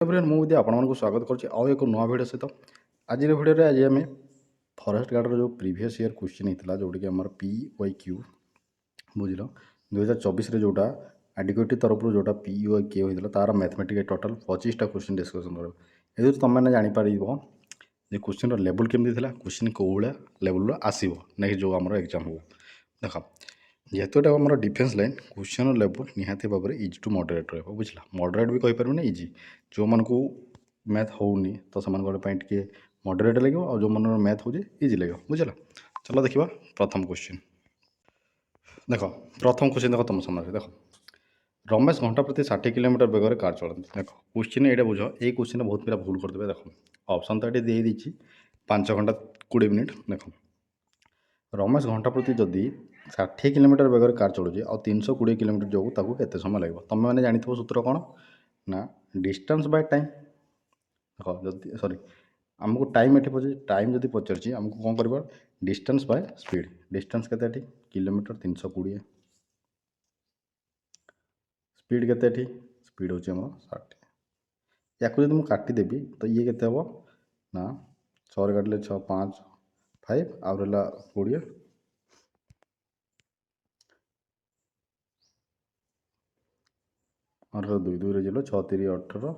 Everyone मुझे आपको स्वागत करुच्ची आउ एक नुआ भिड सहित आज भिडियो आज आम फरेस्ट गार्ड जो प्रीवियस ईयर क्वेश्चन होता जोटा कि आम PYQ बुझल 2024 जोटा एडिक्वेटी तरफ जोटा PYQ होता तार मैथमेटिक्स टोटल 25टा क्वेश्चन डिस्कसन कर ये तुम मैंने जापर जे क्वेश्चन लेवल केमती क्वेश्चन कौ भाया लेवल आसो नेक्स्ट जो आम एग्जाम हो देख जेहेतु यहाँ आम डिफेन्स लाइन क्वेश्चन लेवल निहाती भाव में इजी टू मॉडरेट रहा बुझला मॉडरेट भी कहीपर ना इजी जो मन को मैथ होनी तो से मॉडरेट लगे और जो मन मैथ हो इजी लगे बुझला चलो देखा प्रथम क्वेश्चन देख प्रथम क्वेश्चन देख तुम सामने देख रमेश घंटा प्रति 60 किलोमीटर बेगर कार चलती देख क्वेश्चन ये बुझ ये क्वेश्चन बहुत पिला भूल करदे देख ऑप्शन तो ये देती 5 घंटा 20 मिनिट देख रमेश घंटा प्रति जदि 60 किलोमीटर बेगर कार चलुचे आ 320 किलोमीटर जो के समय लगे तुम मैंने जानी सूत्र कौन ना डिस्टेंस बाय टाइम देख जदि सॉरी आमको टाइम ये पचार टाइम जब पचार आमको कौन कर डिस्टेंस बाय स्पीड डिस्टेंस के किलोमीटर 320 स्पीड के स्पीड हूँ 60 या जब मुझे काटिदेवी तो ये के ना 6 काटिले 6 5 5 आउ रहा 20 और 2 2 रे 6 3 18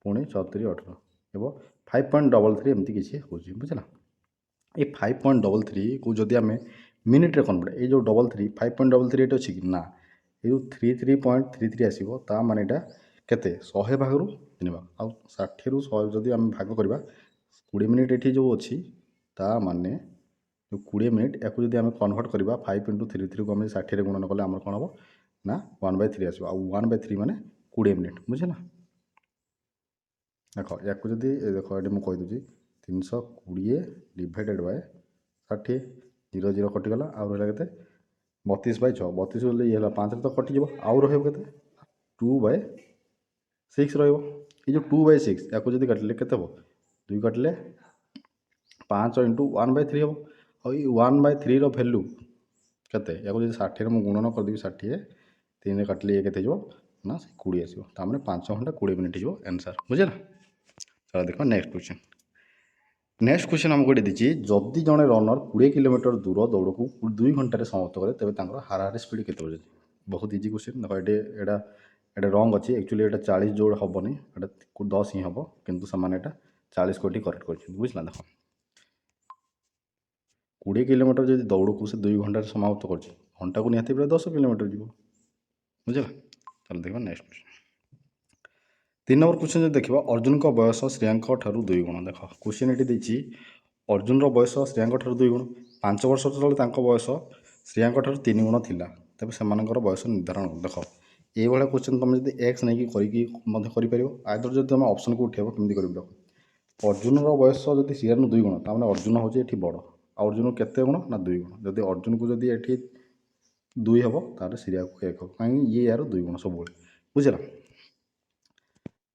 पुणी 6 3 18 एवं 5.33 एमती किसी हो बुझला ये 5.33 को जदि आम मिनिट्रे कन्वर्ट ये जो 33 5.33 ये अच्छी कि ना ये 33.33 आसो ता माने यहाँ केते 100 भाग 3 भाग आउ 60 रू 100 जदि आम भाग करवा 20 मिनिट ये जो अच्छी ता माने जो 20 मिनिट या आम कन्वर्ट करवा 5 × 33 को आम 60 गुणन कले आम कौन हम ना 1/3 आसो आ 1/3 माने 20 मिनिट बुझे देख या देख ये मुझे कहीदे 320 डिवाइडेड बाय 60 0 0 कटिगला आउ रहा के 32/6 32 ये 5 तो कटिज आउ रे 2/6 रही जो 2/6 या काटिले के 2 काटिले 5 × 1/3 हम और 1/3 भैल्यू केते या 60 मुझे गुणन करदेवी 60 3 काटिले ये के ना 20 आसो तार 5 घंटा 20 मिनिट हो आंसर बुझे चलो देखो नेक्स्ट क्वेश्चन आमको ये देती जदि जड़े रनर 20 किलोमीटर दूर दौड़ को 2 घंटे समाप्त करे तेज हाराहारी स्पीड के बहुत इजी क्वेश्चन देख ये रंग अच्छी एक्चुअली ये 40 जोड़ हेनी ये 10 ही हम कितु से 40 को करेक्ट कर बुझला देख 20 किलोमीटर जब दौड़ को से 2 घंटे समाप्त कर घंटा को निहाती 10 किलोमीटर जीव बुझला चलो देखो नेक्स्ट क्वेश्चन 3 नंबर क्वेश्चन जो देखा अर्जुन का बयस श्रेया ठारू 2 गुण देख क्वेश्चन ये देती अर्जुन बयस श्रेया ठारू 2 गुण 5 वर्ष तले बयस श्रेया ठारू 3 गुण थिला तेज से बयस निर्धारण देख ये क्वेश्चन तुम जब एक्स नहीं कर आदर जब तुम ऑप्शन को उठेब कमी कर देख अर्जुन बयस जब श्रेया 2 गुण तमें अर्जुन हूँ ये बड़ अर्जुन केते गुण ना 2 गुण जब अर्जुन को जब ये 2 हम तार श्रेया को 1 हम कहीं ये यार 2 गुण सब बुझला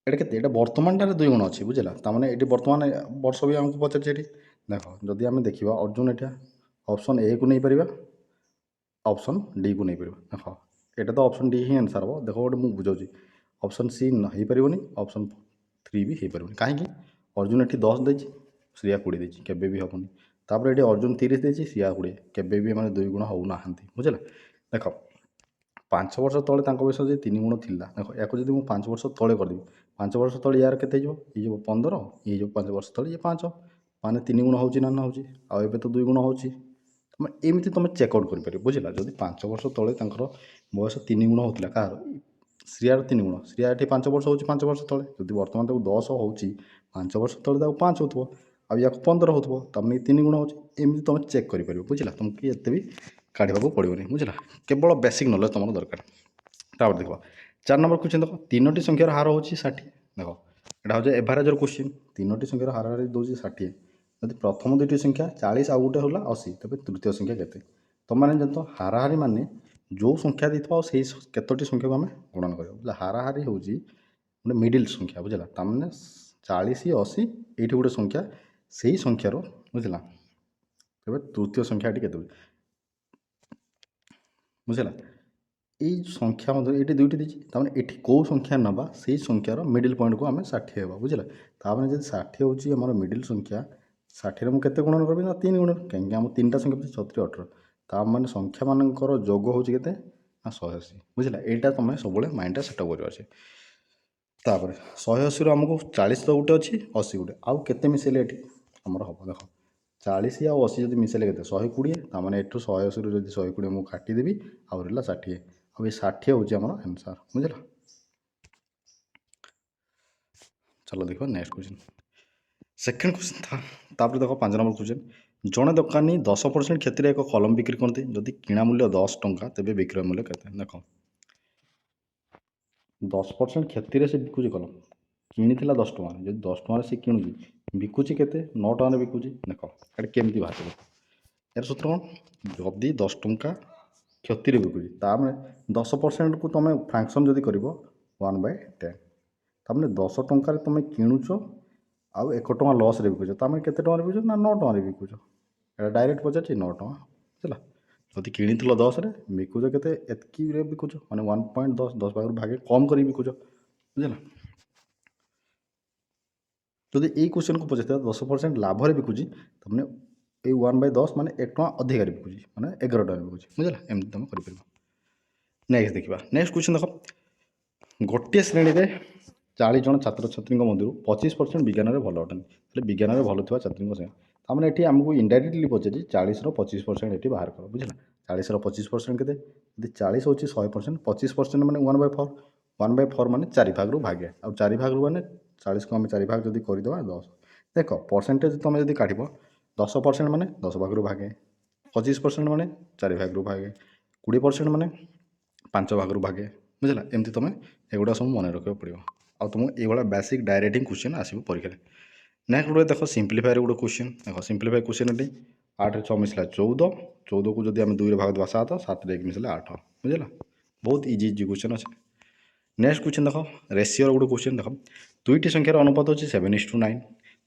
ये के बर्तमान 2 गुण अच्छी बुझला तमें ये बर्तमान वर्ष भी आमको पचार देख जदि आम देखा अर्जुन एटा ऑप्शन ए को नहीं पार ऑप्शन डी को नहीं पार देख यहाँ तो ऑप्शन डी ही आंसर हम देख गोटे मुझे बुझाऊँ ऑप्शन सी हो पारनी ऑप्शन 3 भी हो पारनी कहीं अर्जुन ये 10 देती श्रेया 20 देती केवे भी हेनी तापर ये अर्जुन 30 देती श्रेया 20 केवे भी मैंने 2 गुण होना बुझला देख 5 वर्ष तले बयस जो 3 गुण थी देख या जब मुझे 5 वर्ष तले करदेवी 5 वर्ष तले यार के 15 ये जो 5 वर्ष तले ये 5 माने 3 गुण हो ना हो आए तो 2 गुण हो एमती तुम चेकआउट कर बुझला जब 5 वर्ष तले बयस 3 गुण होता कह श्रेयार 3 गुण श्रेया ये 5 वर्ष हो 5 वर्ष तले जब बर्तमान 10 हो 5 वर्ष तले 5 हो या 15 हो तमें 3 गुण होमती तुम चेक कर बुझला तुमको ये भी काढ़ा पड़ोनी बुझला केवल बेसिक नॉलेज तुम दरकार तापर देख 4 नंबर क्वेश्चन देख 3टी संख्यार हार हो 60 देख यहाँ हूँ एवरेजर क्वेश्चन 3टी संख्यार हाराहारी दूसरी 60 जब प्रथम 2टी संख्या 40 आउ गोटे है 80 तेज तृतीय संख्या के तुम मैंने जानते हाराहारी माने जो संख्या देता से कतोटी संख्या को आम गुणन कर हाराहारी हूँ गोटे मिडिल संख्या बुझला तमें 40 80 ये गोटे संख्या से ही संख्यार बुझला तेज तृतीय संख्या के बुझला এই ସଂଖ୍ୟା ମଧ୍ୟରେ ଏଇଠି ଦୁଇଟି ଦେଇଛି ତାମାନେ ଏଠି କେଉଁ ସଂଖ୍ୟା ନେବା ସେଇ ସଂଖ୍ୟାର ମିଡ଼ିଲ୍ ପଏଣ୍ଟକୁ ଆମେ 60 ହେବା ବୁଝିଲା। ତାମାନେ ଯଦି 60 ହେଉଛି ଆମର ମିଡ଼ିଲ୍ ସଂଖ୍ୟା 60ରେ ମୁଁ କେତେ ଗୁଣନ କରିବି ନା 3 ଗୁଣନ କାହିଁକି ଆମ ତିନିଟା ସଂଖ୍ୟା ହେଉଛି 36 18 ତାମାନେ ସଂଖ୍ୟାମାନଙ୍କର ଯୋଗ ହେଉଛି କେତେ ନା 180 ବୁଝିଲା। ଏଇଟା ତୁମେ ସବୁବେଳେ ମାଇଣ୍ଡଟା ସେଟଅପ୍ କରିବାର ଅଛି। ତାପରେ 180ରୁ ଆମକୁ 40 ତ ଗୋଟେ ଅଛି 80 ଗୋଟେ ଆଉ କେତେ ମିଶାଇଲେ ଏଠି ଆମର ହେବ ଦେଖ 40 ଆଉ 80 ଯଦି ମିଶାଇଲେ କେତେ 120 ତାମାନେ ଏଠୁ 180ରୁ ଯଦି 120 ମୁଁ କାଟିଦେବି ଆଉ ରହିଲା 60 ଆଉ ଏ 60 ହେଉଛି ଆମର ଆନ୍ସର୍ ବୁଝିଲ। ଚାଲ ଦେଖିବା ନେକ୍ସଟ କ୍ୱେଶ୍ଚନ୍ ସେକେଣ୍ଡ କ୍ୱେଶ୍ଚନ୍ ତାପରେ ଦେଖ 5 ନମ୍ବର କ୍ୱେଶ୍ଚନ୍ ଜଣେ ଦୋକାନୀ 10% କ୍ଷତିରେ ଏକ କଲମ ବିକ୍ରି କରନ୍ତି ଯଦି କିଣା ମୂଲ୍ୟ 10 ଟଙ୍କା ତେବେ ବିକ୍ରୟ ମୂଲ୍ୟ କେତେ ଦେଖ 10% କ୍ଷତିରେ ସେ ବିକୁଛି କଲମ କିଣିଥିଲା 10 ଟଙ୍କାରେ ଯଦି 10 ଟଙ୍କାରେ ସେ କିଣୁଛି ବିକୁଛି କେତେ 9 ଟଙ୍କାରେ ବିକୁଛି ଦେଖ ଏଇଟା କେମିତି ବାହାରିବ ଏହାର ସୂତ୍ର କ'ଣ ଯଦି 10 ଟଙ୍କା କ୍ଷତିରେ ବିକୁଛି ତାମାନେ 10%କୁ ତୁମେ ଫ୍ରାକ୍ସନ୍ ଯଦି କରିବ 1/10 ତାମାନେ 10 ଟଙ୍କାରେ ତୁମେ କିଣୁଛ ଆଉ 1 ଟଙ୍କା ଲସ୍ରେ ବିକୁଛ ତାମାନେ କେତେ ଟଙ୍କାରେ ବିକୁଛ ନା 9 ଟଙ୍କାରେ ବିକୁଛ ଏଇଟା ଡାଇରେକ୍ଟ ପଚାରୁଛି 9 ଟଙ୍କା ବୁଝିଲା। ଯଦି କିଣିଥିଲ 10ରେ ବିକୁଛ କେତେ ଏତିକିରେ ବିକୁଛ ମାନେ 1.10 10 ଭାଗରୁ ଭାଗେ କମ୍ କରି ବିକୁଛ ବୁଝିଲା। ଯଦି ଏଇ କ୍ୱେଶ୍ଚନକୁ ପଚାରିଥିବା 10% ଲାଭରେ ବିକୁଛି ତାମାନେ ଏଇ 1/10 ମାନେ 1 ଟଙ୍କା ଅଧିକାରେ ବିକୁଛି ମାନେ 11 ଟଙ୍କାରେ ବିକୁଛି ବୁଝିଲା। ଏମିତି ତୁମେ କରିପାରିବ। ନେକ୍ସଟ ଦେଖିବା ନେକ୍ସଟ କ୍ୱେଶ୍ଚନ୍ ଦେଖ ଗୋଟିଏ ଶ୍ରେଣୀରେ 40 ଜଣ ଛାତ୍ରଛାତ୍ରୀଙ୍କ ମଧ୍ୟରୁ 25% ବିଜ୍ଞାନରେ ଭଲ ଅଟନ୍ତି ହେଲେ ବିଜ୍ଞାନରେ ଭଲ ଥିବା ଛାତ୍ରୀଙ୍କ ସଂଖ୍ୟା ତାମାନେ ଏଠି ଆମକୁ ଇନଡାଇରେକ୍ଟଲି ପଚାରିଛି 40ର 25% ଏଠି ବାହାର କର ବୁଝିଲା। 40ର 25% କେତେ ଯଦି 40 ହେଉଛି 100% 25% ମାନେ 1/4 1/4 ମାନେ 4 ଭାଗରୁ ଭାଗେ ଆଉ 4 ଭାଗରୁ ମାନେ 40କୁ ଆମେ 4 ଭାଗ ଯଦି କରିଦେବା 10 ଦେଖ ପରସେଣ୍ଟେଜ ତୁମେ ଯଦି କାଢ଼ିବ 10% ମାନେ 10 ଭାଗରୁ ଭାଗେ 25% ମାନେ 4 ଭାଗରୁ ଭାଗେ 20% ମାନେ 5 ଭାଗରୁ ଭାଗେ ବୁଝିଲା। ଏମିତି ତୁମେ ଏଗୁଡ଼ା ସବୁ ମନେ ରଖିବାକୁ ପଡ଼ିବ ଆଉ ତୁମକୁ ଏଇଭଳିଆ ବେସିକ୍ ଡାଇରେକ୍ଟିଂ କ୍ୱେଶ୍ଚନ୍ ଆସିବ ପରୀକ୍ଷାରେ। ନେକ୍ସଟ ଗୋଟେ ଦେଖ ସିମ୍ପ୍ଲିଫାଏର ଗୋଟେ କ୍ୱେଶ୍ଚନ୍ ଦେଖ ସିମ୍ପ୍ଲିଫାଏ କ୍ୱେଶ୍ଚନ୍ ଏଠି 8ରେ 6 ମିଶିଲା 14 14କୁ ଯଦି ଆମେ 2ରେ ଭାଗ ଦେବା 7 7ରେ 1 ମିଶିଲା 8 ବୁଝିଲା। ବହୁତ ଇଜି ଇଜି କ୍ୱେଶ୍ଚନ୍ ଅଛି। ନେକ୍ସଟ କ୍ୱେଶ୍ଚନ୍ ଦେଖ ରେସିଓର ଗୋଟେ କ୍ୱେଶ୍ଚନ୍ ଦେଖ ଦୁଇଟି ସଂଖ୍ୟାର ଅନୁପାତ ହେଉଛି 7:9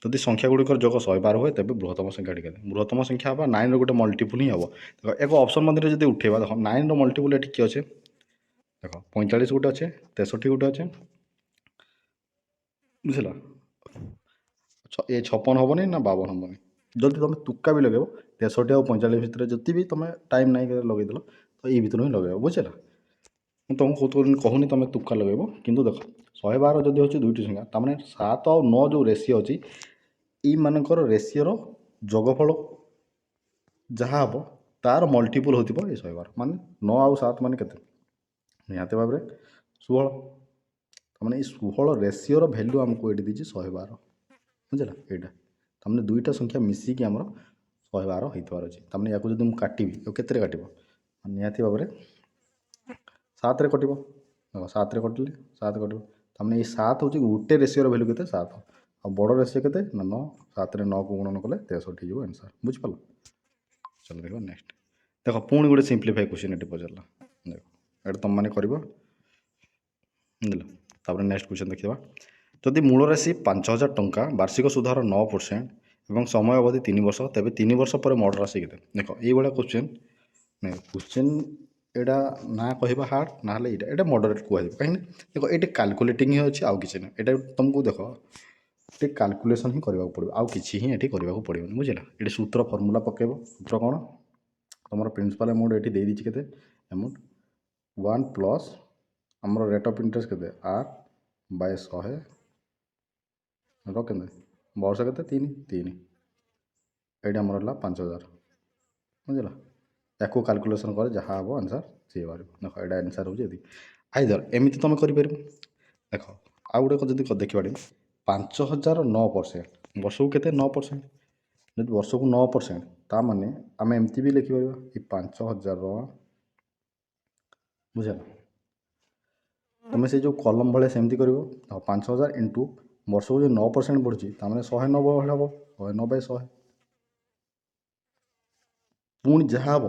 ଯଦି ସଂଖ୍ୟା ଗୁଡ଼ିକର ଯୋଗ 112 ହୁଏ ତେବେ ବୃହତ୍ତମ ସଂଖ୍ୟାଟି କେତେ ବୃହତ୍ତମ ସଂଖ୍ୟା ହେବା 9ର ଗୋଟେ ମଲ୍ଟିପୁଲ୍ ହିଁ ହେବ। ଦେଖ ଏକ ଅପସନ୍ ମଧ୍ୟରେ ଯଦି ଉଠେଇବା ଦେଖ 9ର ମଲ୍ଟିପୁଲ୍ ଏଠି କିଏ ଅଛି ଦେଖ 45 ଗୋଟେ ଅଛି 63 ଗୋଟେ ଅଛି ବୁଝିଲା। ଏ 56 ହେବନି ନା 52 ହେବନି ଯଦି ତୁମେ ତୁକା ବି ଲଗାଇବ 63 ଆଉ 45 ଭିତରେ ଯଦି ବି ତୁମେ ଟାଇମ୍ ନାହିଁ ଲଗାଇଦେଲ ତ ଏଇ ଭିତରୁ ହିଁ ଲଗାଇବ ବୁଝିଲା। ମୁଁ ତୁମକୁ କହୁନି ତୁମେ ତୁକା ଲଗାଇବ କିନ୍ତୁ ଦେଖ 112 ଯଦି ହେଉଛି ଦୁଇଟି ସଂଖ୍ୟା ତାମାନେ 7 ଆଉ 9 ଯେଉଁ ରେସିଓ ଅଛି ଏଇମାନଙ୍କର ରେସିଓର ଯୋଗଫଳ ଯାହା ହେବ ତାର ମଲ୍ଟିପୁଲ୍ ହେଉଥିବ ଏ 112 ମାନେ 9 ଆଉ 7 ମାନେ କେତେ ନିହାତି ଭାବରେ 16 ତାମାନେ ଏଇ 16 ରେସିଓର ଭ୍ୟାଲ୍ୟୁ ଆମକୁ ଏଠି ଦେଇଛି 112 ବୁଝିଲା। ଏଇଟା ତାମାନେ ଦୁଇଟା ସଂଖ୍ୟା ମିଶିକି ଆମର 112 ହେଇଥିବାର ଅଛି ତାମାନେ ୟାକୁ ଯଦି ମୁଁ କାଟିବି ଆଉ କେତେରେ କାଟିବ ନିହାତି ଭାବରେ 7ରେ କଟିବ 7ରେ କଟିଲେ 7 କଟିବ ତାମାନେ ଏଇ 7 ହେଉଛି ଗୋଟେ ରେସିଓର ଭ୍ୟାଲ୍ୟୁ କେତେ 7 ଆଉ ବଡ଼ ରେସିଓ କେତେ ନା 9 7ରେ 9କୁ ଗୁଣନ କଲେ 63 ହେଇଯିବ ଆନ୍ସର୍ ବୁଝିପାରିଲ। ଚାଲ ଦେଖିବା ନେକ୍ସଟ ଦେଖ ପୁଣି ଗୋଟେ ସିମ୍ପ୍ଲିଫାଇ କ୍ୱେଶ୍ଚନ୍ ଏଠି ପଚାରିଲା ଦେଖ ଏଇଟା ତୁମମାନେ କରିବ ବୁଝିଲ। ତାପରେ ନେକ୍ସଟ କ୍ୱେଶ୍ଚନ୍ ଦେଖିବା ଯଦି ମୂଳ ରାଶି 5000 ଟଙ୍କା ବାର୍ଷିକ ସୁଧହାର 9% ଏବଂ ସମୟ ଅବଧି 3 ବର୍ଷ ତେବେ 3 ବର୍ଷ ପରେ ମୋଟ ରାଶି କେତେ ଦେଖ ଏଇଭଳିଆ କ୍ୱେଶ୍ଚନ୍ କ୍ୱେଶ୍ଚନ୍ ଏଇଟା ନା କହିବା ହାର୍ଡ଼ ନହେଲେ ଏଇଟା ମଡରେଟ୍ କୁହାଯିବ କାହିଁକି ଦେଖ ଏଇଠି କାଲକୁଲେଟିଂ ହିଁ ଅଛି ଆଉ କିଛି ନାହିଁ ଏଇଟା ତୁମକୁ ଦେଖ ଏଠି କାଲକୁଲେସନ୍ ହିଁ କରିବାକୁ ପଡ଼ିବ ଆଉ କିଛି ହିଁ ଏଠି କରିବାକୁ ପଡ଼ିବନି ବୁଝିଲା। ଏଠି ସୂତ୍ର ଫର୍ମୁଲା ପକାଇବ ସୂତ୍ର କ'ଣ ତୁମର ପ୍ରିନ୍ସିପାଲ୍ ଆମାଉଣ୍ଟ ଏଠି ଦେଇଦେଇଛି କେତେ ଆମାଉଣ୍ଟ 1 ପ୍ଲସ୍ ଆମର ରେଟ୍ ଅଫ୍ ଇଣ୍ଟରେଷ୍ଟ କେତେ 8/100 କେତେ ବର୍ଷ କେତେ 3 ଏଇଠି ଆମର ହେଲା 5000 ବୁଝିଲା। ୟାକୁ କାଲକୁଲେସନ୍ କରେ ଯାହା ହେବ ଆନ୍ସର୍ ସିଏ ବାହାରିବ ଦେଖ ଏଇଟା ଆନ୍ସର୍ ହେଉଛି ଏତିକି ଆଇଦର ଏମିତି ତୁମେ କରିପାରିବ ଦେଖ ଆଉ ଗୋଟେ ଯଦି ଦେଖିବା 5000 9% ବର୍ଷକୁ କେତେ 9% ଯଦି ବର୍ଷକୁ 9% ତା ମାନେ ଆମେ ଏମିତି ବି ଲେଖିପାରିବା ଏ 5000 ବୁଝିଲ ତୁମେ ସେ ଯେଉଁ କଲମ ଭଳିଆ ସେମିତି କରିବ ଆଉ 5000 ଇଣ୍ଟୁ ବର୍ଷକୁ ଯଦି 9% ବଢ଼ୁଛି ତାମାନେ 109 ଭଳିଆ ହେବ 109/100 ପୁଣି ଯାହା ହେବ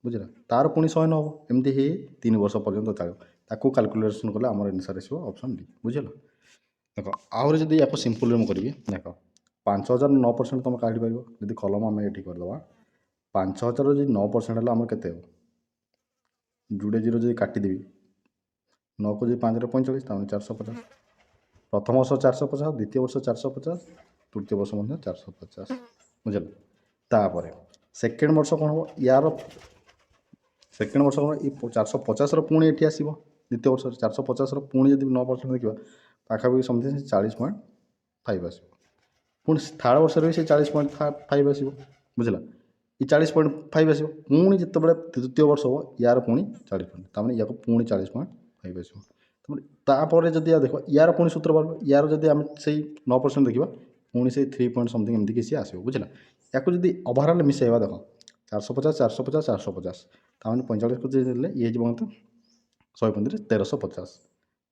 ବୁଝିଲା ତାର ପୁଣି 109 ହେବ ଏମିତି ହେଇ 3 ବର୍ଷ ପର୍ଯ୍ୟନ୍ତ ଚାଲିବ ତାକୁ କାଲକୁଲେସନ୍ କଲେ ଆମର ଆନ୍ସର୍ ଆସିବ ଅପସନ୍ ଡି ବୁଝିଲ। ଦେଖ ଆହୁରି ଯଦି ୟାକୁ ସିମ୍ପଲ୍ରେ ମୁଁ କରିବି ଦେଖ 5000 9% ତୁମେ କାଢ଼ିପାରିବ ଯଦି କଲମ ଆମେ ଏଠି କରିଦେବା 5000 ଯଦି 9% ହେଲା ଆମର କେତେ ହେବ ଯୋଡ଼େ ଜିରୋ ଯଦି କାଟିଦେବି 9କୁ ଯଦି 5ରେ 45 ତାମାନେ 450। ପ୍ରଥମ ବର୍ଷ 450, ଦ୍ୱିତୀୟ ବର୍ଷ 450, ତୃତୀୟ ବର୍ଷ ମଧ୍ୟ 450 ବୁଝିଲ। ତାପରେ ସେକେଣ୍ଡ ବର୍ଷ କ'ଣ ହେବ, ୟାର ସେକେଣ୍ଡ ବର୍ଷ କ'ଣ ଏ 450ର ପୁଣି ଏଠି ଆସିବ। ଦ୍ୱିତୀୟ ବର୍ଷ 450ର ପୁଣି ଯଦି 9% ଦେଖିବା ପାଖାପାଖି ସମଥିଙ୍ଗ 40.5 ଆସିବ। ପୁଣି ଥାର୍ଡ଼ ବର୍ଷରେ ବି ସେ 40.5 ଆସିବ ବୁଝିଲା। ଏ 40.5 ଆସିବ। ପୁଣି ଯେତେବେଳେ ତୃତୀୟ ବର୍ଷ ହେବ ୟାର ପୁଣି 40, ତାମାନେ ୟାକୁ ପୁଣି 40.5 ଆସିବ। ତାପରେ ଯଦି ଦେଖ ୟାର ପୁଣି ସୂତ୍ର ବାହାରିବ। ୟାର ଯଦି ଆମେ ସେଇ 9% ଦେଖିବା ପୁଣି ସେଇ 3 ପଏଣ୍ଟ ସମଥିଙ୍ଗ ଏମିତି କିଛି ଆସିବ ବୁଝିଲା। ୟାକୁ ଯଦି ଓଭରଅଲ୍ ମିଶାଇବା ଦେଖ 450 450 450 ତାମାନେ 45କୁ ଯଦି ଦେଲେ ଇଏ ହେଇଯିବ ମୋତେ 135 1350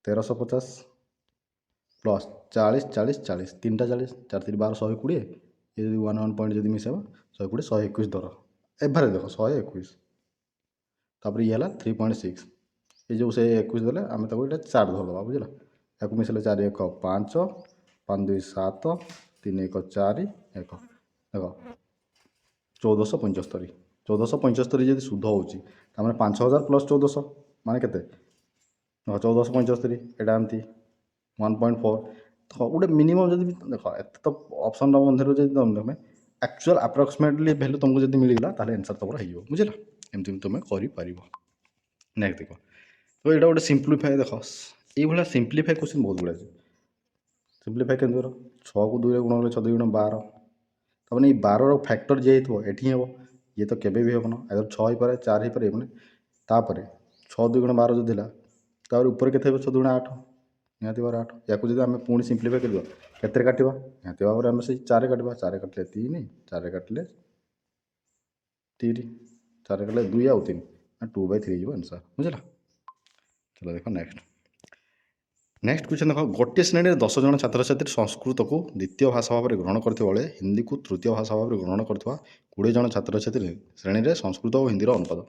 1350 ପ୍ଲସ୍ 40 40 40 ତିନିଟା 40 4 3 12 120। ଏ ଯଦି 1 ପଏଣ୍ଟ ଯଦି ମିଶାଇବା 120 121 ଧର ଏଭାରେ ଦେଖ 121। ତାପରେ ଇଏ ହେଲା 3.6। ये जो से 21 देले आम ताको ये 4 धरदे बुझला। या मिसले 4 1 5 5 2 7 3 1 4 1 देख 1475 1475 जब सुध हो 5000 प्लस 1400 माने केते 1475 एटा एमती 1.4 तो गोटे मिनिमम जब देख एत तो ऑप्शन मध्य तुम एक्चुअल अप्रोक्सीमेटली वैल्यू तुमको जब मिलगला ताले आंसर तुम हो बुझला। एमती तुम कर नेक्स्ट देख तो यहाँ गोटे सिंप्लीफाए देख ये सिंप्लीफाए क्वेश्चन बहुत गुड़ा है। सिंप्लीफाए के 6 को 2 गुण 6 2 गुण 12 तमें ये 12 फैक्टर जी हो ये हम ये तो केवे भी हेन आदर 6 हो पाए 4 हो पारे तापर 6 2 गुण 12 जो था तापर ऊपर के 6 2 गुण 8 निहती बार 8 या जब आम पुणी सिंप्लीफाए कर केते काटा निहती भाव में आम से 4 काटा 4 काटिले 3 4 काटिले 3 4 काटिले 2 आउ 3 2/3 हो आंसर बुझला। चलो देखो नेक्स्ट क्वेश्चन देख गोटे श्रेणी में 10 जन छात्र छात्री संस्कृत को द्वितीय भाषा भाव में ग्रहण करते बेले हिंदी को तृतीय भाषा भाव में ग्रहण करता 20 जन छात्र छात्री श्रेणी में संस्कृत और हिंदी अनुपात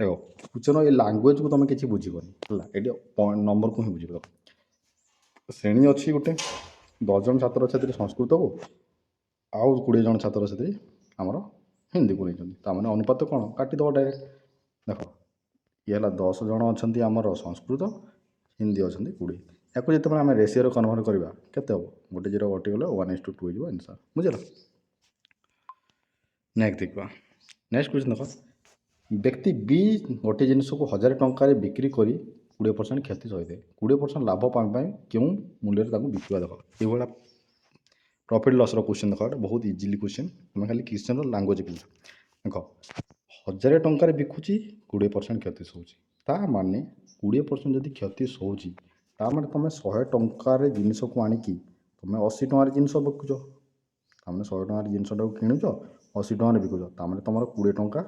देख क्वेश्चन ये लैंग्वेज को तुम किसी बुझीबनी है ये नंबर को ही बुझे श्रेणी अच्छी गोटे 10 जन छात्र छात्री संस्कृत को आउ 20 जन छात्र छात्री आमर हिंदी को नहीं ताने अनुपात कौन काटिदेव डायरेक्ट देख ये 10 जन अच्छा आमर संस्कृत हिंदी अच्छा 20 या जो आम रेसीओ कन्वर्ट करवा केते हम गोटे 0 कटिगले 1:2 हो आंसर बुझल। नेक्स्ट देखा नेक्स्ट क्वेश्चन देख व्यक्ति बी गोटे जिनस को 1000 टंकार बिक्री करी 20% क्षति सही 20% लाभ पाई क्यों मूल्य बिकवा देख ये प्रॉफिट लॉस क्वेश्चन देख बहुत इजिली क्वेश्चन तुम खाली क्वेश्चन लैंग्वेज देख 1000 टंकार बिकुची 20% क्षति सोची ता माने 20% जदि क्षति सोची तामें तुम 100 टंकार जिनस को आणिकी तुम 80 टंकार जिनस बिकुच तुम 100 टंकार जिनटा किणुच 80 टंकार बिकुच तामें तुम 20 टंका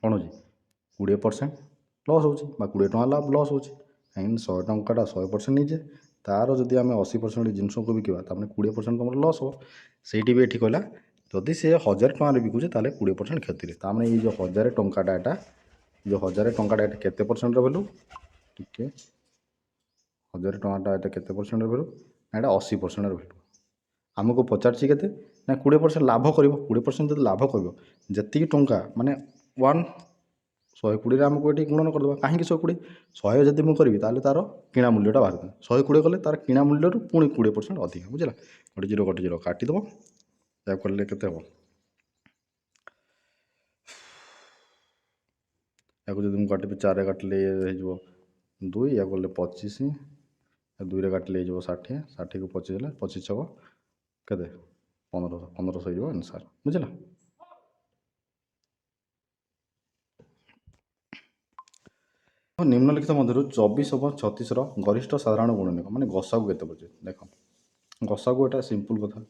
कौन हो 20% लॉस हो 20 टंका लाभ लॉस हो कहीं 100 टंकाटा 100% नहीं जाए तार जदि आम 80% जिनस को बिकवा तामें 20% तुम लॉस हो सही भी ये कहला जदि से 1000 टंकार बिकुचे ताले 20% क्षति तामें ये जो 1000 टंकाटा एटा जो 1000 टंकाटा एटा केते परसेंट वैल्यू टिके 1000 टंकाटा एटा केते परसेंट वैल्यू एटा 80% वैल्यू आमको पचारछि केते ना 20% लाभ करिवो 20% जदि लाभ करिवो जति टंका माने 120 आमको ये गुणन करदेवा कहीं 120 100 जब मुझे करी तार किणा मूल्यटा बाहर 120 कले तार किणा मूल्य पुणी 20% अधिक बुझला गोटे 0 काटिदेव या कले के हम या जब मुझे काटि 4 काटिले हो 2 या कले 25 2 काटिले 60 60 को 25 है 25 छक के 1500 हो आंसर बुझला। निम्नलिखित मध्य 24 और 36 गरिष्ठ साधारण गुणनीयक माने गसागु केते पचे देख गसागु एटा सिंपल कथा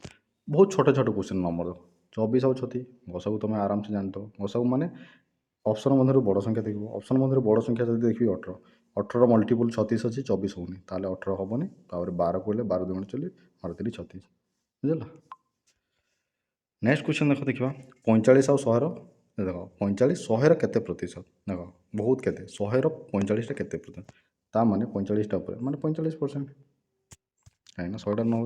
बहुत छोटे छोटे क्वेश्चन नंबर 24 और 36 गसागु तुम आराम से जानते हो गसागु माने ऑप्शन मध्य बड़ संख्या देखिए ऑप्शन मध्य बड़ संख्या जब देखिए 18 18 मल्टीपल 36 अच्छी 24 होनी ताले 18 हेनी 12 कहले 12 2 चली 12 3 36 बुझला। नेक्स्ट क्वेश्चन देखा 45 और 100 देख 45 100 केते प्रतिशत देख बहुत केते 100 45 केते प्रतिशत ता माने 45 ऊपर माने 45% कहीं 100 न हो।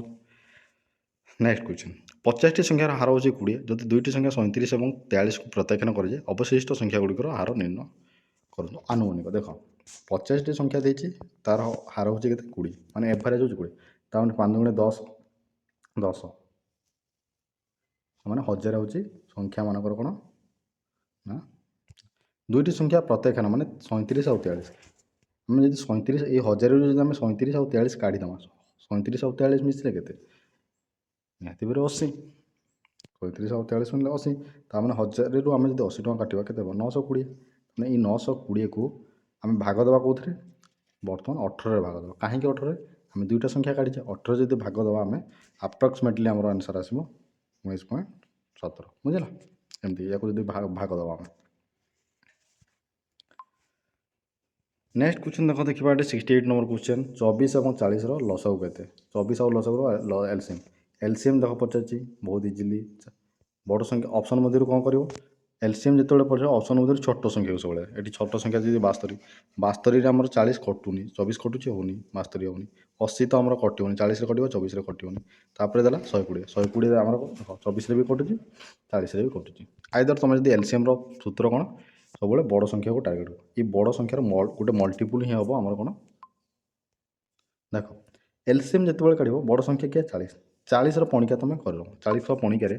नेक्स्ट क्वेश्चन 50 संख्यार हार हो 20 जदि दुईटी संख्या 37 और 43 को प्रत्याख्यान करे अवशिष्ट संख्या गुड़िकर हार निर्णय କରନ୍ତୁ ଆନୁମାନିକ। ଦେଖ 50ଟି ସଂଖ୍ୟା ଦେଇଛି, ତାର ହାର ହେଉଛି କେତେ 20, ମାନେ ଏଭରେଜ ହେଉଛି 20। ତା ମାନେ 5 ଗୁଣେ 10, 10 ମାନେ 1000 ହେଉଛି ସଂଖ୍ୟା ମାନଙ୍କର କ'ଣ ନା ଦୁଇଟି ସଂଖ୍ୟା ପ୍ରତ୍ୟେକ ମାନେ 37 ଆଉ 43। ଆମେ ଯଦି 37 ଏଇ 1000ରୁ ଯଦି ଆମେ 37 ଆଉ 43 କାଢ଼ିଦେବା, 37 ଆଉ 43 ମିଶିଲେ କେତେ ନିହାତି ଭାବରେ 80। 37 ଆଉ 43 ମିଳିଲେ 80। ତାମାନେ 1000ରୁ ଆମେ ଯଦି 80 ଟଙ୍କା କାଟିବା କେତେ ହେବ 920। ମାନେ ଏଇ 920କୁ ଆମେ ଭାଗ ଦେବା କେଉଁଥିରେ, ବର୍ତ୍ତମାନ 18ରେ ଭାଗ ଦେବା। କାହିଁକି 18ରେ, ଆମେ ଦୁଇଟା ସଂଖ୍ୟା କାଢ଼ିଛେ, 18 ଯଦି ଭାଗ ଦେବା ଆମେ ଆପ୍ରୋକ୍ସିମେଟଲି ଆମର ଆନ୍ସର୍ ଆସିବ 19.17। ବୁଝିଲା, ଏମିତି ୟାକୁ ଯଦି ଭାଗ ଦେବା ଆମେ। ନେକ୍ସଟ କ୍ୱେଶ୍ଚନ୍ ଦେଖ, ଦେଖିବା ଏଠି 68 ନମ୍ବର କ୍ୱେଶ୍ଚନ୍। 24 ଏବଂ 40ର ଲସାଗୁ କେତେ? 24 ଆଉ ଲସାଗୁର ଏଲସିଏମ୍। ଏଲସିଏମ୍ ଦେଖ ପଚାରିଛି, ବହୁତ ଇଜିଲି ବଡ଼ ସଂଖ୍ୟା ଅପସନ୍ ମଧ୍ୟରୁ କ'ଣ କରିବ, ଏଲସିଏମ୍ ଯେତେବେଳେ ପଚାରିବ ଅପସନ୍ ମଧ୍ୟରୁ ଛୋଟ ସଂଖ୍ୟାକୁ ସବୁବେଳେ। ଏଠି ଛୋଟ ସଂଖ୍ୟା ଯଦି 72, 72ରେ ଆମର 40 କଟୁନି, 24 କଟୁଛି ହେଉନି, 72 ହେଉନି। 80 ତ ଆମର କଟିବନି, 40ରେ କଟିବ, 24ରେ କଟିବନି। ତାପରେ ଦେଲା 120, 120ରେ ଆମର 24ରେ ବି କଟୁଛି, 40ରେ ବି କଟୁଛି। ଆଇଦର ତୁମେ ଯଦି ଏଲସିଏମ୍ର ସୂତ୍ର କ'ଣ, ସବୁବେଳେ ବଡ଼ ସଂଖ୍ୟାକୁ ଟାର୍ଗେଟ୍ କର। এই ବଡ଼ ସଂଖ୍ୟାର ଗୋଟେ ମଲ୍ଟିପୁଲ୍ ହିଁ ହେବ ଆମର କ'ଣ, ଦେଖ ଏଲସିଏମ୍ ଯେତେବେଳେ କାଢ଼ିବ ବଡ଼ ସଂଖ୍ୟା କିଏ 40, 40ର ପଣିକା ତୁମେ କରିବ। 40ର ପଣିକାରେ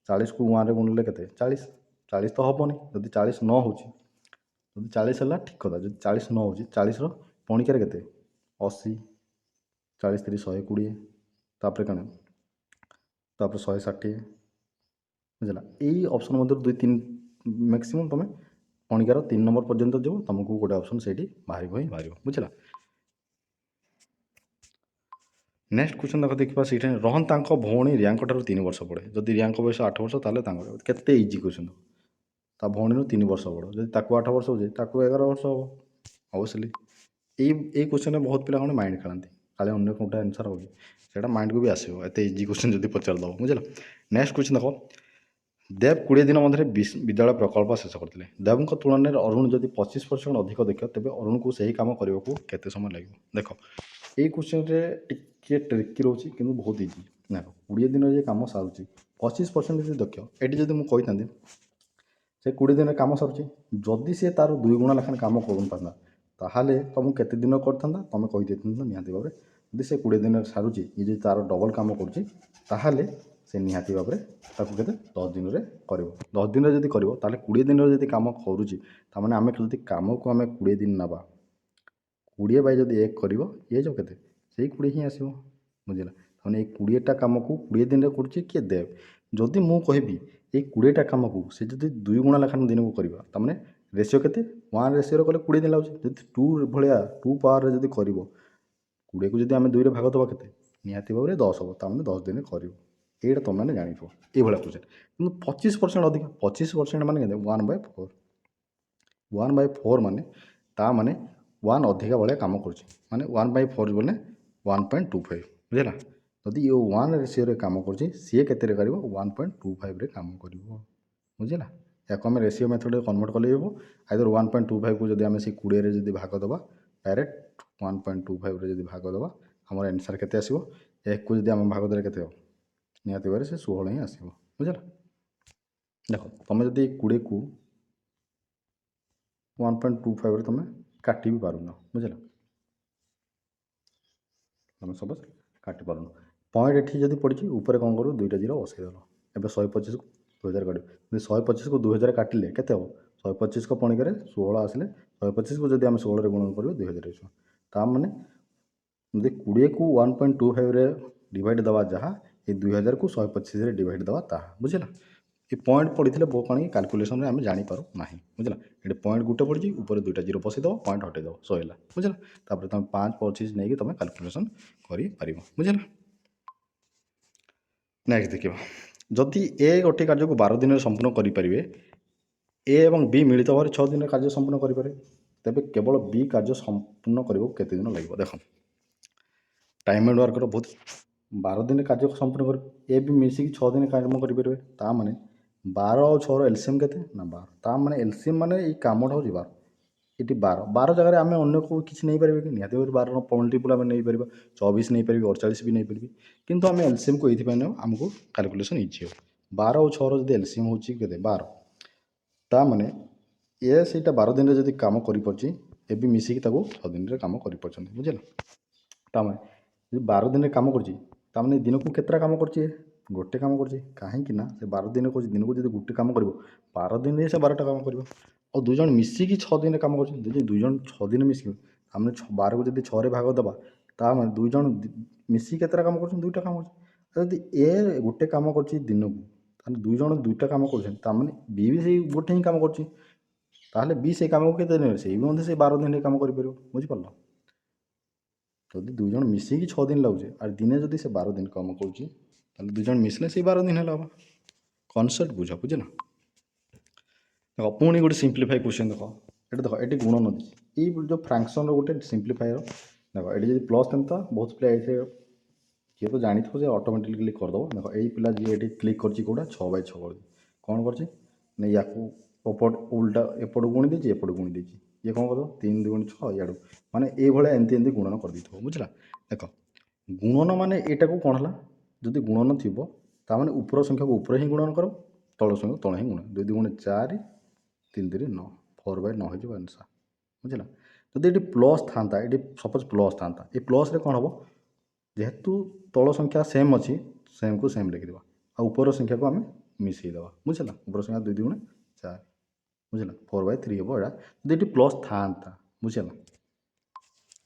40କୁ 1ରେ ଗୁଣିଲେ କେତେ 40, 40 ତ ହେବନି। ଯଦି 40 ନ ହେଉଛି, ଯଦି 40 ହେଲା ଠିକ୍ କଥା, ଯଦି 40 ନ ହେଉଛି 40ର ପଣିକାରେ କେତେ 80, 40 3 120, ତାପରେ କ'ଣ, ତାପରେ 160। ବୁଝିଲା, ଏଇ ଅପସନ୍ ମଧ୍ୟରୁ 2 3 ମ୍ୟାକ୍ସିମମ୍ ତୁମେ ପଣିକାର 3 ନମ୍ବର ପର୍ଯ୍ୟନ୍ତ ଯିବ, ତୁମକୁ ଗୋଟେ ଅପସନ୍ ସେଇଠି ବାହାରିବ ହିଁ ବାହାରିବ। ବୁଝିଲା, ନେକ୍ସଟ କ୍ୱେଶ୍ଚନ୍ ଦେଖ, ଦେଖିବା ସେଇଟା। ରୋହନ ତାଙ୍କ ଭଉଣୀ ରିୟାଙ୍କ ଠାରୁ 3 ବର୍ଷ ବଡ଼। ଯଦି ରିୟାଙ୍କ ବୟସ 8 ବର୍ଷ, ତାହେଲେ ତାଙ୍କର କେତେ ଇଜି କ୍ୱେଶ୍ଚନ୍। ତା ଭଉଣୀରୁ 3 ବର୍ଷ ବଡ଼, ଯଦି ତାକୁ 8 ବର୍ଷ ହେଉଛି ତାକୁ 11 ବର୍ଷ ହେବ ଅବଶ୍ୟଲି। ଏଇ କ୍ୱେଶ୍ଚନ୍ରେ ବହୁତ ପିଲା କ'ଣ ମାଇଣ୍ଡ ଖେଳାନ୍ତି, କାଳେ ଅନ୍ୟ କେଉଁଟା ଆନ୍ସର୍ ହେବ କି, ସେଇଟା ମାଇଣ୍ଡକୁ ବି ଆସିବ ଏତେ ଇଜି କ୍ୱେଶ୍ଚନ୍ ଯଦି ପଚାରିଦେବ। ବୁଝିଲା, ନେକ୍ସଟ କ୍ୱେଶ୍ଚନ୍ ଦେଖ, ଦେବ 20 ଦିନ ମଧ୍ୟରେ ବିଦ୍ୟାଳୟ ପ୍ରକଳ୍ପ ଶେଷ କରିଥିଲେ। ଦେବଙ୍କ ତୁଳନାରେ ଅରୁଣ ଯଦି 25% ଅଧିକ ଦକ୍ଷ, ତେବେ ଅରୁଣକୁ ସେହି କାମ କରିବାକୁ କେତେ ସମୟ ଲାଗିବ? ଦେଖ ଏଇ କ୍ୱେଶ୍ଚନ୍ରେ ଟିକେ ଟ୍ରିକି ରହୁଛି, କିନ୍ତୁ ବହୁତ ଇଜି। ଦେଖ 20 ଦିନରେ ଯେ କାମ ସାରୁଛି, 25% ଯଦି ଦକ୍ଷ, ଏଠି ଯଦି ମୁଁ କହିଥାନ୍ତି ସେ 20 ଦିନରେ କାମ ସରୁଛି, ଯଦି ସେ ତାର 2 ଗୁଣା ଲେଖାଏଁ କାମ କରୁଥାନ୍ତା, ତାହେଲେ ତୁମକୁ କେତେ ଦିନ କରିଥାନ୍ତା, ତୁମେ କହିଦେଇଥାନ୍ତ ନିହାତି ଭାବରେ। ଯଦି ସେ 20 ଦିନରେ ସାରୁଛି, ଇଏ ଯଦି ତାର ଡବଲ୍ କାମ କରୁଛି, ତାହେଲେ ସେ ନିହାତି ଭାବରେ ତାକୁ କେତେ 10 ଦିନରେ କରିବ। 10 ଦିନରେ ଯଦି କରିବ, ତାହେଲେ 20 ଦିନରେ ଯଦି କାମ କରୁଛି, ତାମାନେ ଆମେ ଯଦି କାମକୁ ଆମେ 20 ଦିନ ନେବା, 20 ବାଇ ଯଦି 1 କରିବ, ଇଏ ଯେଉଁ କେତେ ସେଇ 20 ହିଁ ଆସିବ। ବୁଝିଲା, ତାମାନେ ଏଇ 20ଟା କାମକୁ 20 ଦିନରେ କରୁଛି କିଏ, ଦେବ। ଯଦି ମୁଁ କହିବି ଏଇ 20ଟା କାମକୁ ସେ ଯଦି 2 ଗୁଣା ଲେଖାଏଁ ଦିନକୁ କରିବା, ତାମାନେ ରେସିଓ କେତେ 1 ରେସିଓରେ କଲେ 20 ଦିନ ଲାଗୁଛି। ଯଦି 2 ଭଳିଆ 2 ପାୱାରରେ ଯଦି କରିବ, 20କୁ ଯଦି ଆମେ 2ରେ ଭାଗ ଦେବା କେତେ ନିହାତି ଭାବରେ 10 ହେବ, ତାମାନେ 10 ଦିନରେ କରିବ। এইটা ତୁମେ ଜାଣିଥିବ এইଭଳିଆ କ୍ୱେଶ୍ଚନ୍। କିନ୍ତୁ 25% ଅଧିକ, 25% ମାନେ କେତେ 1/4, 1/4 ମାନେ ତା ମାନେ 1 ଅଧିକା ଭଳିଆ କାମ କରୁଛି, ମାନେ 1/4 ବୋଲେ 1.25। ବୁଝିଲା, ଯଦି ଇଏ 1 ରେସିଓରେ କାମ କରୁଛି, ସିଏ କେତେରେ କରିବ 1.25ରେ କାମ କରିବ। ବୁଝିଲା, ୟାକୁ ଆମେ ରେସିଓ ମେଥଡ଼ରେ କନଭର୍ଟ କଲେ ହେବ। ଆଇଦର 1.25କୁ ଯଦି ଆମେ ସେଇ 20ରେ ଯଦି ଭାଗ ଦେବା, ଡାଇରେକ୍ଟ 1.25ରେ ଯଦି ଭାଗ ଦେବା, ଆମର ଆନ୍ସର୍ କେତେ ଆସିବ, 1କୁ ଯଦି ଆମେ ଭାଗ ଦେଲେ କେତେ ହେବ ନିହାତି ଭାବରେ ସେ 16 ହିଁ ଆସିବ। ବୁଝିଲା, ଦେଖ ତୁମେ ଯଦି 20କୁ 1.25ରେ ତୁମେ କାଟି ବି ପାରୁନ। ବୁଝିଲା, ତୁମେ ସପୋଜ୍ କାଟି ପାରୁନ, ପଏଣ୍ଟ ଏଠି ଯଦି ପଡ଼ିଛି, ଉପରେ କ'ଣ କରୁ 2ଟା 0 ବସେଇଦେଲ। ଏବେ 125କୁ 2000 କାଟିବ, ଯଦି 125କୁ 2000 କାଟିଲେ କେତେ ହେବ, 125ଙ୍କ ପଣିକାରେ 16 ଆସିଲେ, 125କୁ ଯଦି ଆମେ 16ରେ ଗୁଣନ କରିବା 2000 ଆସିବ। ତା ମାନେ ଯଦି 20କୁ 1.25ରେ ଡିଭାଇଡ଼ ଦେବା ଯାହା, এই 2000କୁ 125ରେ ଡିଭାଇଡ଼ ଦେବା ତାହା। ବୁଝିଲା, ଏ ପଏଣ୍ଟ ପଡ଼ିଥିଲେ ବହୁ କ'ଣ କାଲକୁଲେସନ୍ରେ ଆମେ ଜାଣିପାରୁ ନାହିଁ। ବୁଝିଲା, ଏଠି ପଏଣ୍ଟ ଗୋଟେ ପଡ଼ିଛି, ଉପରେ 2ଟା 0 ବସେଇଦେବ, ପଏଣ୍ଟ ହଟେଇଦେବ, ସରିଲା। ବୁଝିଲା, ତାପରେ ତୁମେ 5 25 ନେଇକି ତୁମେ କାଲକୁଲେସନ୍ କରିପାରିବ। ବୁଝିଲା, ନେକ୍ସଟ ଦେଖିବା, ଯଦି ଏ ଗୋଟିଏ କାର୍ଯ୍ୟକୁ 12 ଦିନରେ ସମ୍ପୂର୍ଣ୍ଣ କରିପାରିବେ, ଏ ଏବଂ ବି ମିଳିତ ଭାବରେ 6 ଦିନରେ କାର୍ଯ୍ୟ ସମ୍ପୂର୍ଣ୍ଣ କରିପାରେ, ତେବେ କେବଳ ବି କାର୍ଯ୍ୟ ସମ୍ପୂର୍ଣ୍ଣ କରିବାକୁ କେତେ ଦିନ ଲାଗିବ? ଦେଖ ଟାଇମ୍ ଆଣ୍ଡ ୱାର୍କର ବହୁତ 12 ଦିନରେ କାର୍ଯ୍ୟ ସମ୍ପୂର୍ଣ୍ଣ କରି, ଏ ବି ମିଶିକି 6 ଦିନ କାମ କରିପାରିବେ। ତା ମାନେ 12 ଆଉ 6ର ଏଲସିଏମ୍ କେତେ ନା 12। ତା ମାନେ ଏଲସିଏମ୍ ମାନେ ଏଇ କାମଟା ହେଉଛି 12। ଏଠି 12 ଜାଗାରେ ଆମେ ଅନ୍ୟ କେଉଁ କିଛି ନେଇପାରିବେ କି, ନିହାତି ଭାବରେ 12ର ମଲ୍ଟିପୁଲ୍ ଆମେ ନେଇପାରିବା, 24 ନେଇପାରିବେ, 48 ବି ନେଇପାରିବେ। କିନ୍ତୁ ଆମେ ଏଲସିଏମ୍କୁ ଏଇଥିପାଇଁ ନେବା, ଆମକୁ କାଲକୁଲେସନ୍ ଇଜି ହେବ। 12 ଆଉ 6ର ଯଦି ଏଲସିଏମ୍ ହେଉଛି କେତେ 12, ତା ମାନେ ଏ ସେଇଟା 12 ଦିନରେ ଯଦି କାମ କରିପାରୁଛି ଏ ବି ମିଶିକି ତାକୁ 6 ଦିନରେ କାମ କରିପାରୁଛନ୍ତି ବୁଝିଲ। ତାମାନେ ଯଦି 12 ଦିନରେ କାମ କରୁଛି ତାମାନେ ଦିନକୁ କେତେଟା କାମ କରୁଛି ଗୋଟେ କାମ କରୁଛି କାହିଁକି ନା ସେ 12 ଦିନ କରୁଛି ଦିନକୁ ଯଦି ଗୋଟେ କାମ କରିବ 12 ଦିନରେ ସେ 12ଟା କାମ କରିବ। ଆଉ ଦୁଇ ଜଣ ମିଶିକି 6 ଦିନରେ କାମ କରୁଛନ୍ତି ଯଦି ଦୁଇ ଜଣ 6 ଦିନ ମିଶିବେ ଆମେ 12କୁ ଯଦି 6ରେ ଭାଗ ଦେବା ତାମାନେ ଦୁଇ ଜଣ ମିଶିକି କେତେଟା କାମ କରୁଛନ୍ତି ଦୁଇଟା କାମ କରୁଛନ୍ତି। ଯଦି ଏ ଗୋଟେ କାମ କରୁଛି ଦିନକୁ ତାହେଲେ ଦୁଇ ଜଣ ଦୁଇଟା କାମ କରୁଛନ୍ତି ତାମାନେ ବି ସେଇ ଗୋଟେ ହିଁ କାମ କରୁଛି ତାହେଲେ ବି ସେଇ କାମକୁ କେତେ ଦିନରେ ସେଇ ବି ମଧ୍ୟ ସେଇ 12 ଦିନରେ କାମ କରିପାରିବ ବୁଝିପାରିଲ। ଯଦି ଦୁଇ ଜଣ ମିଶିକି 6 ଦିନ ଲାଗୁଛି ଆଉ ଦିନେ ଯଦି ସେ 12 ଦିନ କାମ କରୁଛି ତାହେଲେ ଦୁଇ ଜଣ ମିଶିଲେ ସେଇ 12 ଦିନ ହେଲା ହବ। କନସେପ୍ଟ ବୁଝ ବୁଝିଲ। ଦେଖ ପୁଣି ଗୋଟେ ସିମ୍ପ୍ଲିଫାଇ କ୍ୱେଶ୍ଚନ୍ ଦେଖ ଏଠି ଦେଖ ଏଠି ଗୁଣନ ଅଛି ଏଇ ଯେଉଁ ଫ୍ରାକ୍ସନ୍ର ଗୋଟେ ସିମ୍ପ୍ଲିଫାଏର ଦେଖ ଏଠି ଯଦି ପ୍ଲସ୍ ଥାନ୍ତା ବହୁତ ପିଲା ଏଇଠି କିଏ ତ ଜାଣିଥିବ ଯେ ଅଟୋମେଟିକଲି କ୍ଲିକ୍ କରିଦେବ। ଦେଖ ଏଇ ପିଲା ଯିଏ ଏଠି କ୍ଲିକ୍ କରିଛି କେଉଁଟା 6/6 କରିଛି କ'ଣ କରିଛି ନା ୟାକୁ ଉଲ୍ଟା ଏପଟକୁ ଗୁଣି ଦେଇଛି ଏପଟକୁ ଗୁଣି ଦେଇଛି ଇଏ କ'ଣ କରିଦେବ 3 × 2 = 6 ଇଆଡ଼ୁ ମାନେ ଏଇଭଳିଆ ଏମିତି ଗୁଣନ କରିଦେଇଥିବ ବୁଝିଲା। ଦେଖ ଗୁଣନ ମାନେ ଏଇଟାକୁ କ'ଣ ହେଲା ଯଦି ଗୁଣନ ଥିବ ତାମାନେ ଉପର ସଂଖ୍ୟାକୁ ଉପରେ ହିଁ ଗୁଣନ କର ତଳ ସଂଖ୍ୟାକୁ ତଳେ ହିଁ ଗୁଣ 2 × 2 = 4 3 × 3 = 9 4/9 ହେଇଯିବ ଆନ୍ସର୍ ବୁଝିଲା। ଯଦି ଏଠି ପ୍ଲସ୍ ଥାନ୍ତା ଏଠି ସପୋଜ୍ ପ୍ଲସ୍ ଥାନ୍ତା ଏ ପ୍ଲସ୍ରେ କ'ଣ ହେବ ଯେହେତୁ ତଳ ସଂଖ୍ୟା ସେମ୍ ଅଛି ସେମ୍କୁ ସେମ୍ ଲେଖିଦେବା ଆଉ ଉପର ସଂଖ୍ୟାକୁ ଆମେ ମିଶାଇଦେବା ବୁଝିଲା। ଉପର ସଂଖ୍ୟା 2 × 2 = 4 ବୁଝିଲା 4/3 ହେବ ଏଇଟା ଯଦି ଏଠି ପ୍ଲସ୍ ଥାନ୍ତା ବୁଝିଲା।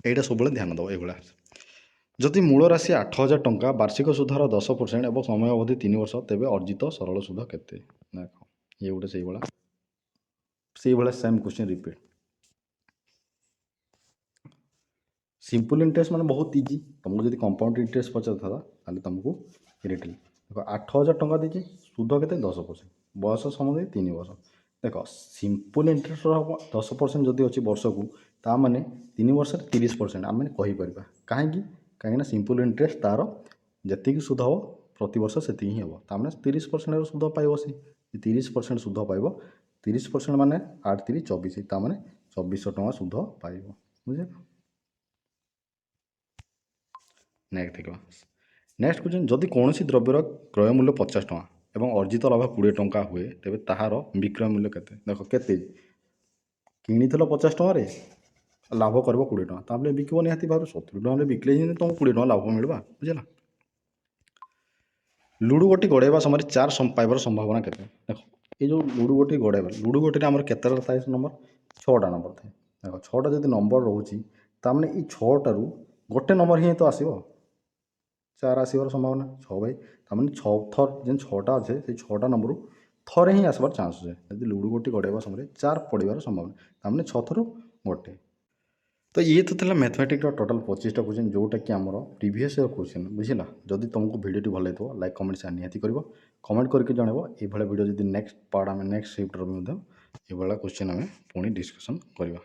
ଏଇଟା ସବୁବେଳେ ଧ୍ୟାନ ଦେବ ଏଇଭଳିଆ। ଯଦି ମୂଳ ରାଶି 8,000 ଟଙ୍କା ବାର୍ଷିକ ସୁଧହାର 10% ଏବଂ ସମୟ ଅବଧି 3 ବର୍ଷ ତେବେ ଅର୍ଜିତ ସରଳ ସୁଧ କେତେ। ଦେଖ ଇଏ ଗୋଟେ ସେଇଭଳିଆ same question repeat. Simple interest ମାନେ ବହୁତ ଇଜି ତୁମକୁ ଯଦି କମ୍ପାଉଣ୍ଡ ଇଣ୍ଟରେଷ୍ଟ ପଚାରିଥାନ୍ତା ତାହେଲେ ତୁମକୁ ରିଟେଲ୍ ଦେଖ 8,000 ଟଙ୍କା ଦେଇଛି ସୁଧ କେତେ 10% ବୟସ ସମୁଦାୟ 3 ବର୍ଷ। ଦେଖ ସିମ୍ପଲ୍ ଇଣ୍ଟରେଷ୍ଟର ହେବ 10% ଯଦି ଅଛି ବର୍ଷକୁ ତାମାନେ 3 ବର୍ଷରେ 30% ଆମେ କହିପାରିବା କାହିଁକିନା ସିମ୍ପଲ୍ ଇଣ୍ଟରେଷ୍ଟ ତା'ର ଯେତିକି ସୁଧ ହେବ ପ୍ରତିବର୍ଷ ସେତିକି ହିଁ ହେବ ତାମାନେ 30%ର ସୁଧ ପାଇବ ସେ 30% ସୁଧ ପାଇବ 30% ମାନେ 8 × 3 = 24 ତାମାନେ 2400 ଟଙ୍କା ସୁଧ ପାଇବ ବୁଝିଲ। ନେକ୍ସଟ ଦେଖିବା ନେକ୍ସଟ କ୍ୱେଶ୍ଚନ୍ ଯଦି କୌଣସି ଦ୍ରବ୍ୟର କ୍ରୟ ମୂଲ୍ୟ 50 ଟଙ୍କା ଏବଂ ଅର୍ଜିତ ଲାଭ 20 ଟଙ୍କା ହୁଏ ତେବେ ତାହାର ବିକ୍ରୟ ମୂଲ୍ୟ କେତେ। ଦେଖ କେତେ କିଣିଥିଲ 50 ଟଙ୍କାରେ ଲାଭ କରିବ 20 ଟଙ୍କା ତାପରେ ବିକିବ ନିହାତି ଭାବରେ 70 ଟଙ୍କାରେ ବିକିଲେ ହିଁ ତୁମକୁ 20 ଟଙ୍କା ଲାଭ ମିଳିବା ବୁଝିଲା। ଲୁଡ଼ୁ ଗୋଟି ଗଡ଼ାଇବା ସମୟରେ 4 ପାଇବାର ସମ୍ଭାବନା କେତେ। ଦେଖ ଏ ଯେଉଁ ଲୁଡ଼ୁ ଗୋଟି ଗଡ଼ାଇବା ଲୁଡ଼ୁ ଗୋଟିରେ ଆମର କେତେଟା ଥାଏ ନମ୍ବର 6ଟା ନମ୍ବର ଥାଏ। ଦେଖ 6ଟା ଯଦି ନମ୍ବର ରହୁଛି ତାମାନେ ଏଇ 6ଟାରୁ ଗୋଟେ ନମ୍ବର ହିଁ ତ ଆସିବ 4 ଆସିବାର ସମ୍ଭାବନା 6 ତାମାନେ 6 ଥର ଯେନ୍ 6ଟା ଅଛେ ସେଇ 6ଟା ନମ୍ବରରୁ ଥରେ ହିଁ ଆସିବାର ଚାନ୍ସ ଅଛି ଯଦି ଲୁଡ଼ୁ ଗୋଟି ଗଡ଼ାଇବା ସମୟରେ 4 ପଡ଼ିବାର ସମ୍ଭାବନା ତାମାନେ 6 ଥରୁ ଗୋଟେ। ତ ଇଏ ତ ଥିଲା ମ୍ୟାଥମେଟିକ୍ସର ଟୋଟାଲ୍ 25ଟା କ୍ୱେଶ୍ଚନ୍ ଯେଉଁଟାକି ଆମର ପ୍ରିଭିୟସ୍ ଇୟର୍ କ୍ୱେଶ୍ଚନ୍ ବୁଝିଲା। ଯଦି ତୁମକୁ ଭିଡ଼ିଓଟି ଭଲ ଲାଗିଥିବ ଲାଇକ୍ କମେଣ୍ଟ ସେୟାର ନିହାତି କରିବ କମେଣ୍ଟ କରିକି ଜଣାଇବ ଏଇଭଳିଆ ଭିଡ଼ିଓ ଯଦି ନେକ୍ସଟ ପାର୍ଟ ଆମେ ନେକ୍ସଟ ସିଫ୍ଟର ମଧ୍ୟ ଏଇଭଳିଆ କ୍ୱେଶ୍ଚନ୍ ଆମେ ପୁଣି ଡିସ୍କସନ୍ କରିବା।